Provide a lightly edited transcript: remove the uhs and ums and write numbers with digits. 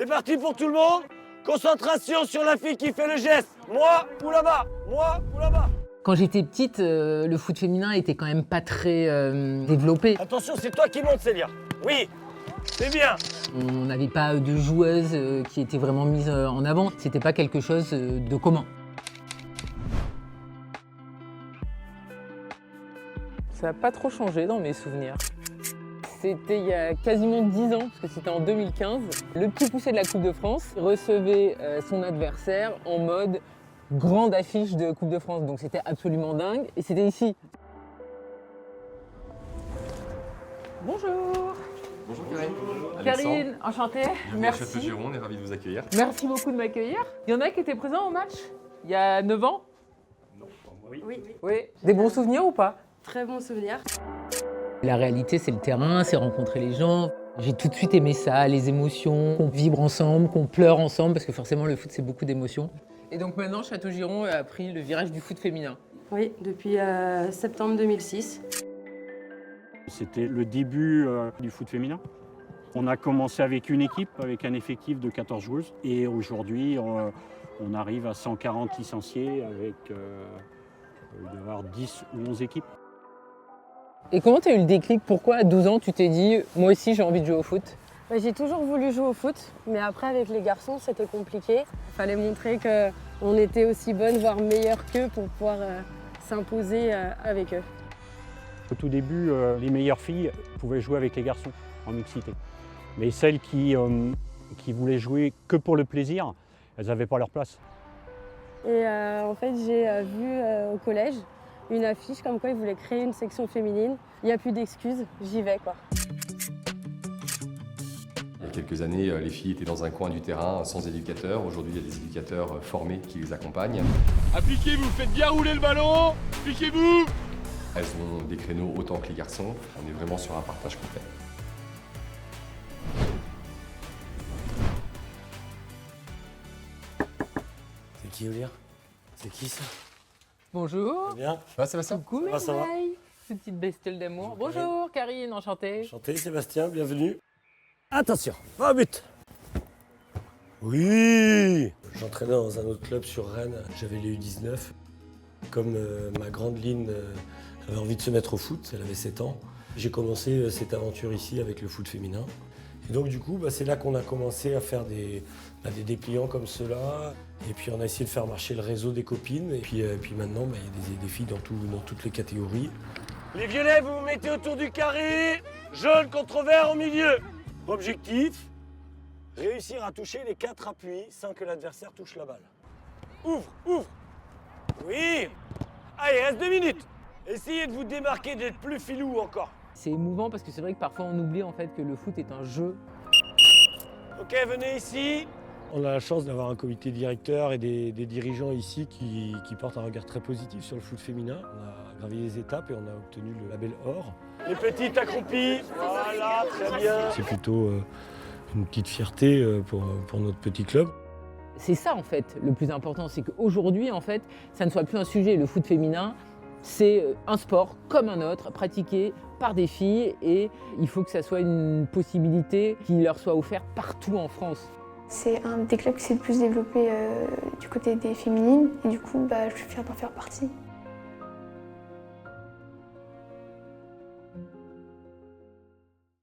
C'est parti pour tout le monde. Concentration sur la fille qui fait le geste. Moi ou là-bas. Moi ou là-bas. Quand j'étais petite, le foot féminin était quand même pas très développé. Attention, c'est toi qui montes, Célia. Oui, c'est bien. On n'avait pas de joueuses qui étaient vraiment mises en avant. C'était pas quelque chose de commun. Ça n'a pas trop changé dans mes souvenirs. C'était il y a quasiment 10 ans, parce que c'était en 2015. Le petit poussé de la Coupe de France recevait son adversaire en mode grande affiche de Coupe de France. Donc c'était absolument dingue. Et c'était ici. Bonjour. Bonjour Karine. Karine, enchantée. Bienvenue à Merci. Château-Giron, on est ravis de vous accueillir. Merci beaucoup de m'accueillir. Il y en a qui étaient présents au match il y a 9 ans? Non, oui. Oui. Des bons souvenirs ou pas? Très bon souvenir. La réalité, c'est le terrain, c'est rencontrer les gens. J'ai tout de suite aimé ça, les émotions, qu'on vibre ensemble, qu'on pleure ensemble, parce que forcément, le foot, c'est beaucoup d'émotions. Et donc maintenant, Château-Giron a pris le virage du foot féminin. Oui, depuis septembre 2006. C'était le début du foot féminin. On a commencé avec une équipe, avec un effectif de 14 joueuses. Et aujourd'hui, on arrive à 140 licenciés avec il doit y avoir 10 ou 11 équipes. Et comment tu as eu le déclic? Pourquoi à 12 ans, tu t'es dit, moi aussi, j'ai envie de jouer au foot? J'ai toujours voulu jouer au foot, mais après avec les garçons, c'était compliqué. Il fallait montrer qu'on était aussi bonnes, voire meilleures qu'eux pour pouvoir s'imposer avec eux. Au tout début, les meilleures filles pouvaient jouer avec les garçons en mixité. Mais celles qui voulaient jouer que pour le plaisir, elles n'avaient pas leur place. Et en fait, j'ai vu au collège une affiche comme quoi ils voulaient créer une section féminine. Il n'y a plus d'excuses, j'y vais quoi. Il y a quelques années, les filles étaient dans un coin du terrain sans éducateur. Aujourd'hui, il y a des éducateurs formés qui les accompagnent. Appliquez-vous, faites bien rouler le ballon. Appliquez-vous. Elles ont des créneaux autant que les garçons. On est vraiment sur un partage complet. C'est qui, Olia? C'est qui ça? Bonjour. Bien. Ça va Sébastien? Coucou, va, ça va. Mireille. Petite bestiole d'amour. Bonjour, Karine, enchantée. Enchanté, Sébastien, bienvenue. Attention, pas au but. Oui. J'entraînais dans un autre club sur Rennes, j'avais les U19. Comme ma grande Lynn avait envie de se mettre au foot, elle avait 7 ans, j'ai commencé cette aventure ici avec le foot féminin. Et donc du coup, c'est là qu'on a commencé à faire des dépliants comme ceux-là. Et puis on a essayé de faire marcher le réseau des copines. Et puis maintenant, il y a des filles dans toutes les catégories. Les violets, vous vous mettez autour du carré. Jaune contre vert au milieu. Objectif, réussir à toucher les 4 appuis sans que l'adversaire touche la balle. Ouvre, ouvre. Oui. Allez, reste 2 minutes. Essayez de vous démarquer, d'être plus filou encore. C'est émouvant parce que c'est vrai que parfois on oublie en fait que le foot est un jeu. Ok, venez ici. On a la chance d'avoir un comité directeur et des dirigeants ici qui portent un regard très positif sur le foot féminin. On a gravi les étapes et on a obtenu le label or. Les petites accroupies, voilà, très bien. C'est plutôt une petite fierté pour notre petit club. C'est ça en fait le plus important, c'est qu'aujourd'hui en fait ça ne soit plus un sujet. Le foot féminin, c'est un sport comme un autre, pratiqué par des filles et il faut que ça soit une possibilité qui leur soit offerte partout en France. C'est un des clubs qui s'est le plus développé du côté des féminines et du coup je suis fière d'en faire partie.